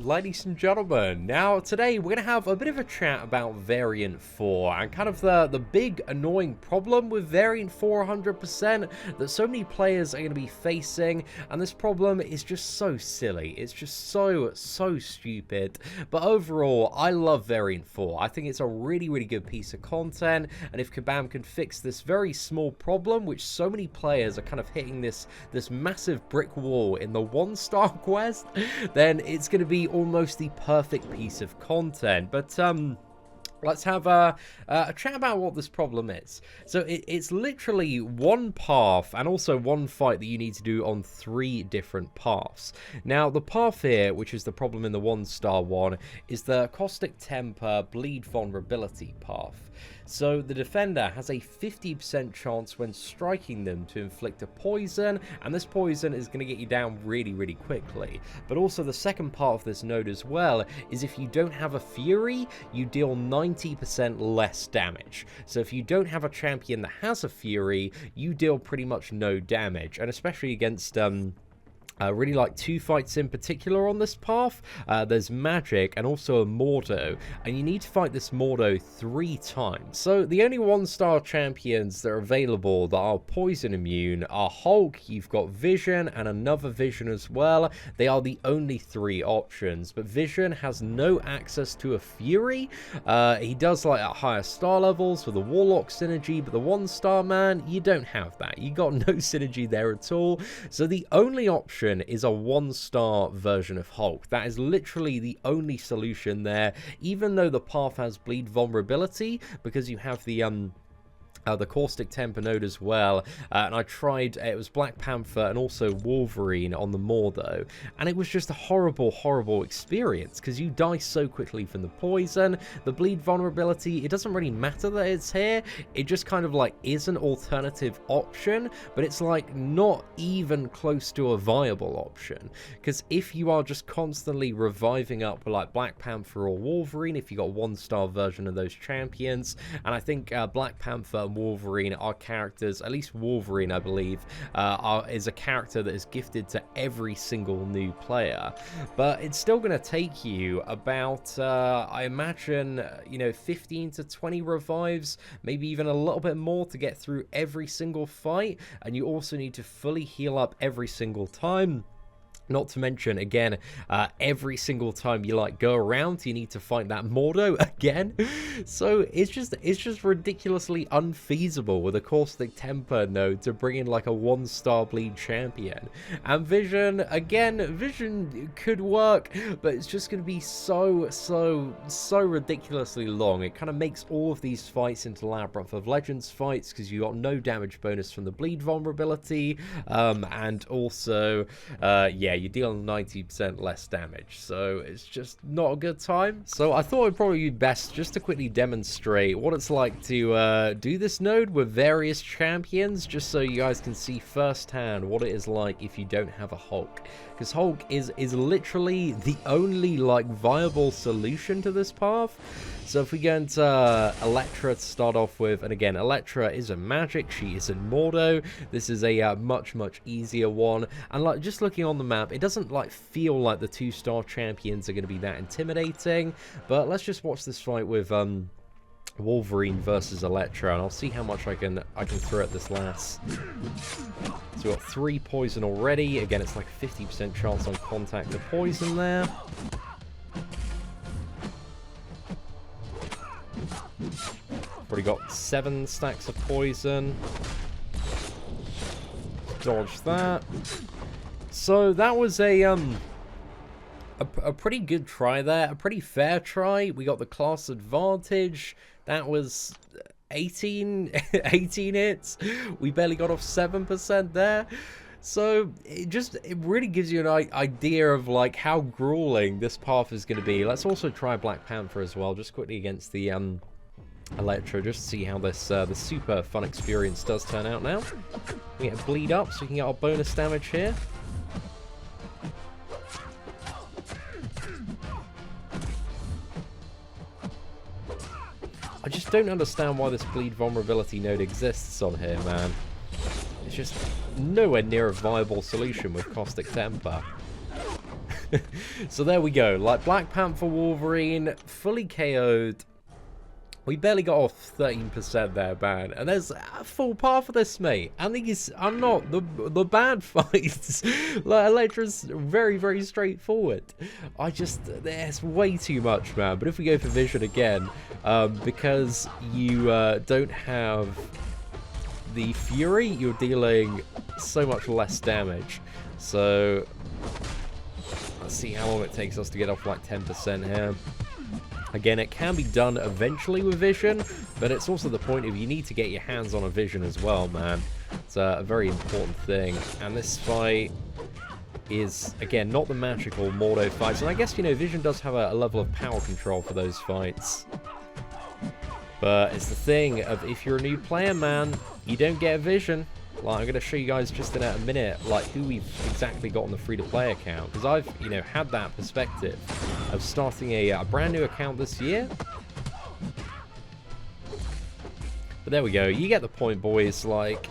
Ladies and gentlemen, now today we're going to have a bit of a chat about Variant 4 and kind of the big annoying problem with Variant 4 100% that so many players are going to be facing, and this problem is just so silly. It's just so stupid, but overall I love Variant 4. I think it's a really good piece of content, and if Kabam can fix this very small problem, which so many players are kind of hitting this massive brick wall in the 1-star quest, then it's going to be almost the perfect piece of content. But let's have a chat about what this problem is. So it's literally one path and also one fight that you need to do on 3 different paths. Now, the path here, which is the problem in the 1-star one, is the Caustic Temper Bleed Vulnerability path. So the defender has a 50% chance when striking them to inflict a poison, and this poison is going to get you down really quickly. But also the second part of this node as well is if you don't have a Fury, you deal 90% less damage. So if you don't have a champion that has a Fury, you deal pretty much no damage, and especially against I really like 2 fights in particular on this path. There's Magic and also a Mordo, and you need to fight this Mordo 3 times. So the only 1-star champions that are available that are poison immune are Hulk, you've got Vision, and another Vision as well. They are the only 3 options, but Vision has no access to a Fury. He does like at higher star levels with a Warlock synergy, but the 1-star man, you don't have that. You got no synergy there at all. So the only option is a 1-star version of Hulk. That is literally the only solution there, even though the path has bleed vulnerability, because you have the Caustic Temper node as well, and I tried, it was Black Panther and also Wolverine on the Mordo, and it was just a horrible experience, because you die so quickly from the poison. The bleed vulnerability, it doesn't really matter that it's here, it just kind of like is an alternative option, but it's like not even close to a viable option, because if you are just constantly reviving up like Black Panther or Wolverine, if you got 1-star version of those champions, and I think Black Panther and Wolverine are characters, at least Wolverine I believe is a character that is gifted to every single new player, but it's still going to take you about I imagine 15 to 20 revives, maybe even a little bit more, to get through every single fight, and you also need to fully heal up every single time. Not to mention, again, every single time you like go around, you need to fight that Mordo again. So it's just ridiculously unfeasible with a Caustic Temper node to bring in like a 1-star bleed champion. And Vision, again, Vision could work, but it's just going to be so ridiculously long. It kind of makes all of these fights into Labyrinth of Legends fights, because you got no damage bonus from the bleed vulnerability, and also, yeah, you deal 90% less damage, so it's just not a good time. So I thought it'd probably be best just to quickly demonstrate what it's like to do this node with various champions, just so you guys can see firsthand what it is like if you don't have a Hulk, because Hulk is literally the only like viable solution to this path. So if we go into Electra to start off with, and again, Electra is a Magic, she is in Mordo. This is a much easier one, and like just looking on the map, it doesn't like feel like the 2-star champions are going to be that intimidating. But let's just watch this fight with Wolverine versus Electra, and I'll see how much I can throw at this lass. So we've got 3 poison already. Again, it's like a 50% chance on contact to poison there. Already got 7 stacks of poison. Dodge that. So that was a pretty good try there, a pretty fair try. We got the class advantage. That was 18 hits. We barely got off 7% there. So it really gives you an idea of like how grueling this path is going to be. Let's also try Black Panther as well, just quickly against the Electra, just to see how this the super fun experience does turn out now. We get a bleed up so we can get our bonus damage here. I just don't understand why this bleed vulnerability node exists on here, man. It's just nowhere near a viable solution with Caustic Temper. So there we go. Like, Black Panther Wolverine, fully KO'd. We barely got off 13% there, man. And there's a full path of this, mate. And these are not the bad fights. Like, Elektra's very, very straightforward. There's way too much, man. But if we go for Vision again, because you don't have the Fury, you're dealing so much less damage. So, let's see how long it takes us to get off like 10% here. Again, it can be done eventually with Vision, but it's also the point of you need to get your hands on a Vision as well, man. It's a very important thing. And this fight is, again, not the magical Mordo fights. And I guess, you know, Vision does have a level of power control for those fights. But it's the thing of, if you're a new player, man, you don't get a Vision. Like, I'm going to show you guys just in a minute, like, who we've exactly got on the free-to-play account. Because I've, you know, had that perspective of starting a brand new account this year. But there we go. You get the point, boys. Like,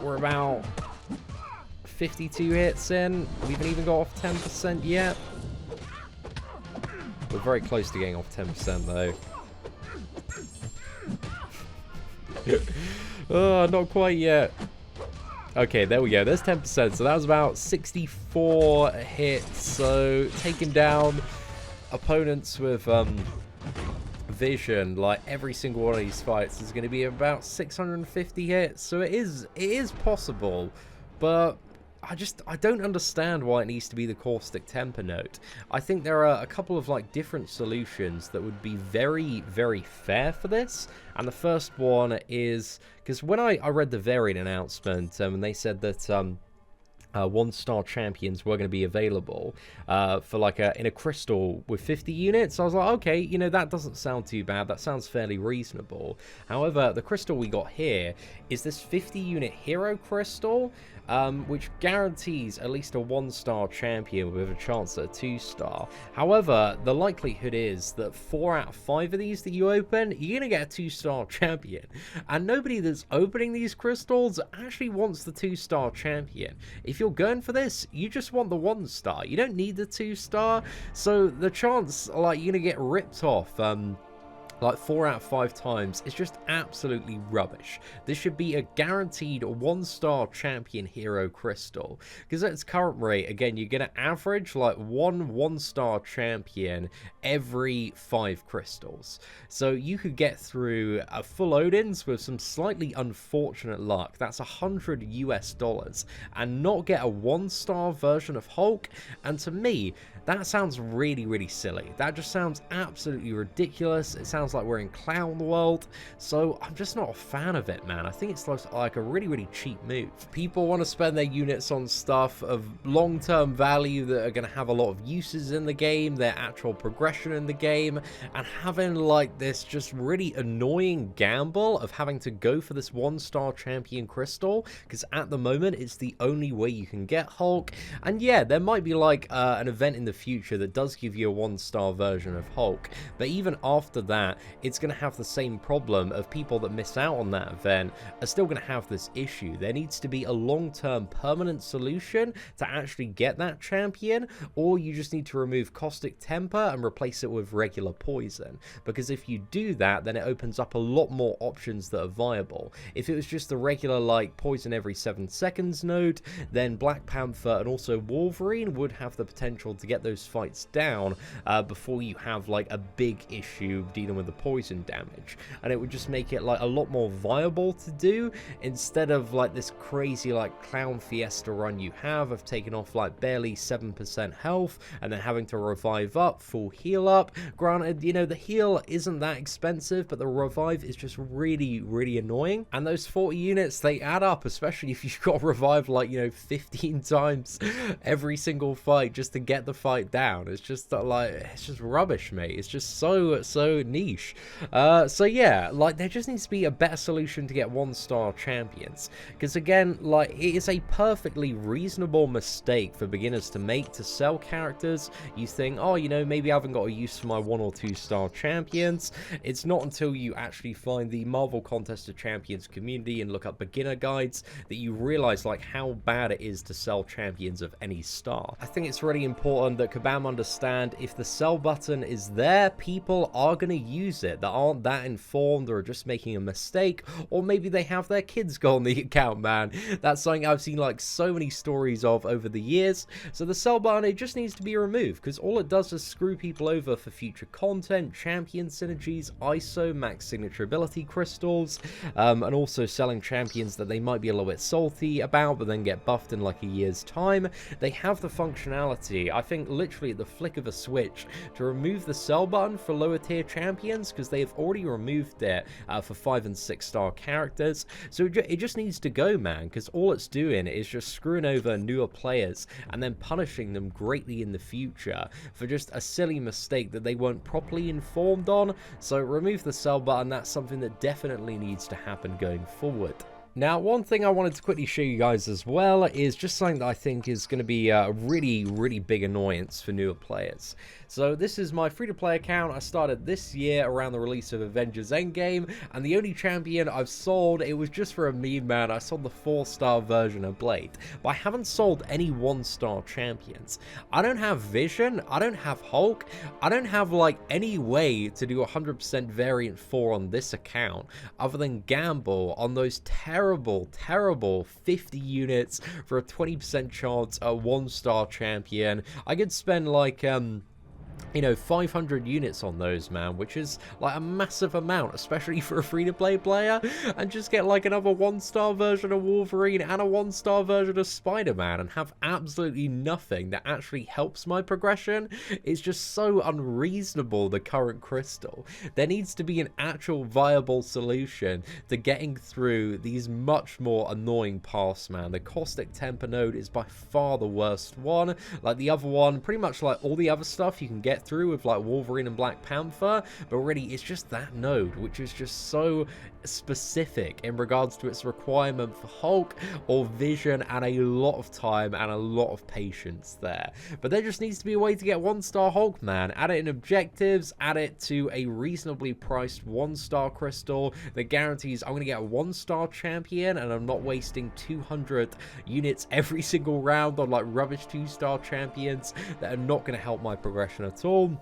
we're about 52 hits in. We haven't even got off 10% yet. We're very close to getting off 10%, though. Oh, not quite yet. Okay, there we go. There's 10%. So that was about 64 hits. So taking down opponents with Vision, like every single one of these fights is going to be about 650 hits. So it is possible, but I don't understand why it needs to be the Caustic Temper note. I think there are a couple of like different solutions that would be very, very fair for this. And the first one is, because when I read the Varian announcement, and they said that 1-star champions were going to be available for like in a crystal with 50 units. I was like, okay, you know, that doesn't sound too bad. That sounds fairly reasonable. However, the crystal we got here is this 50 unit hero crystal, which guarantees at least a 1-star champion with a chance at a 2-star. However, the likelihood is that 4 out of 5 of these that you open, you're going to get a 2-star champion. And nobody that's opening these crystals actually wants the 2-star champion. If you're going for this, you just want the 1-star. You don't need the 2-star. So the chance, like, you're going to get ripped off like 4 out of 5 times, it's just absolutely rubbish. This should be a guaranteed 1-star champion hero crystal, because at its current rate, again, you're going to average like 1-star champion every 5 crystals. So you could get through a full Odin's with some slightly unfortunate luck. That's $100 US, and not get a 1-star version of Hulk. And to me, that sounds really, really silly. That just sounds absolutely ridiculous. It sounds like we're in Clown World. So I'm just not a fan of it, man. I think it's like a really, really cheap move. People want to spend their units on stuff of long-term value that are going to have a lot of uses in the game, their actual progression in the game, and having like this just really annoying gamble of having to go for this 1-star champion crystal, because at the moment it's the only way you can get Hulk. And yeah, there might be like an event in the future that does give you a 1-star version of Hulk, but even after that, it's going to have the same problem of people that miss out on that event are still going to have this issue. There needs to be a long-term permanent solution to actually get that champion, or you just need to remove Caustic Temper and replace it with regular poison, because if you do that, then it opens up a lot more options that are viable. If it was just the regular like poison every 7 seconds node, then Black Panther and also Wolverine would have the potential to get those fights down before you have like a big issue dealing with the poison damage, and it would just make it like a lot more viable to do, instead of like this crazy like clown fiesta run you have of taking off like barely 7% health and then having to revive up, full heal up. Granted, you know, the heal isn't that expensive, but the revive is just really, really annoying, and those 40 units, they add up, especially if you've got revived like, you know, 15 times every single fight just to get the fight down. It's just like, it's just rubbish, mate. It's just so niche. niche. So yeah, like, there just needs to be a better solution to get 1-star champions, because again, like, it is a perfectly reasonable mistake for beginners to make to sell characters. You think, oh, you know, maybe I haven't got a use for my 1 or 2-star champions. It's not until you actually find the Marvel Contest of Champions community and look up beginner guides that you realize, like, how bad it is to sell champions of any star. I think it's really important that Kabam understand if the sell button is there, people are going to use it that aren't that informed or are just making a mistake, or maybe they have their kids go on the account, man. That's something I've seen like so many stories of over the years. So the sell button, it just needs to be removed, because all it does is screw people over for future content, champion synergies, ISO, max signature ability crystals, and also selling champions that they might be a little bit salty about but then get buffed in like a year's time. They have the functionality, I think, literally at the flick of a switch to remove the sell button for lower tier champions, because they have already removed it for 5 and 6-star characters. So it just needs to go, man, because all it's doing is just screwing over newer players and then punishing them greatly in the future for just a silly mistake that they weren't properly informed on. So remove the sell button. That's something that definitely needs to happen going forward. Now, one thing I wanted to quickly show you guys as well is just something that I think is going to be a really big annoyance for newer players. So this is my free-to-play account. I started this year around the release of Avengers Endgame, and the only champion I've sold, it was just for a meme, man. I sold the 4-star version of Blade, but I haven't sold any 1-star champions. I don't have Vision, I don't have Hulk, I don't have like any way to do 100% Variant 4 on this account other than gamble on those terrible 50 units for a 20% chance at 1-star champion. I could spend like you know, 500 units on those, man, which is like a massive amount, especially for a free-to-play player, and just get like another 1-star version of Wolverine and a 1-star version of Spider-Man and have absolutely nothing that actually helps my progression. It's just so unreasonable, the current crystal. There needs to be an actual viable solution to getting through these much more annoying paths, man. The Caustic Temper node is by far the worst one. Like the other one, pretty much like all the other stuff you can get through with like Wolverine and Black Panther, but really it's just that node which is just so specific in regards to its requirement for Hulk or Vision, and a lot of time and a lot of patience there. But there just needs to be a way to get 1-star Hulk, man. Add it in objectives, add it to a reasonably priced 1-star crystal that guarantees I'm going to get a 1-star champion and I'm not wasting 200 units every single round on like rubbish 2-star champions that are not going to help my progression at all.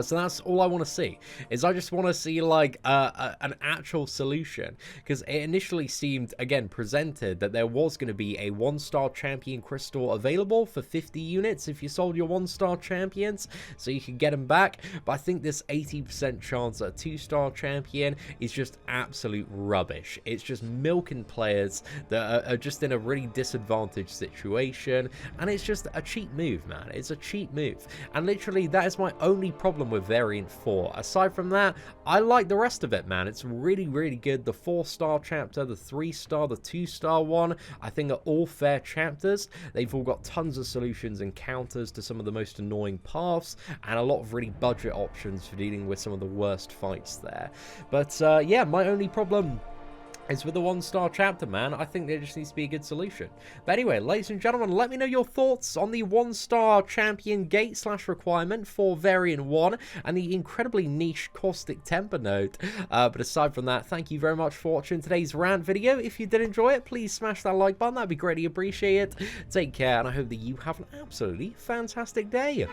So that's all I want to see, is I just want to see like an actual solution, because it initially seemed, again, presented that there was going to be a 1-star champion crystal available for 50 units if you sold your 1-star champions, so you could get them back. But I think this 80% chance at a 2-star champion is just absolute rubbish. It's just milking players that are just in a really disadvantaged situation, and it's just a cheap move, man. It's a cheap move, and literally that is my only problem with Variant 4. Aside from that, I like the rest of it, man. It's really good. The 4-star chapter, the 3-star, the 2-star one, I think are all fair chapters. They've all got tons of solutions and counters to some of the most annoying paths, and a lot of really budget options for dealing with some of the worst fights there. But yeah, my only problem is with the 1-star chapter, man. I think there just needs to be a good solution. But anyway, ladies and gentlemen, let me know your thoughts on the 1-star champion gate / requirement for Variant 1 and the incredibly niche Caustic Temper node. But aside from that, thank you very much for watching today's rant video. If you did enjoy it, please smash that like button. That'd be greatly appreciated. Take care, and I hope that you have an absolutely fantastic day.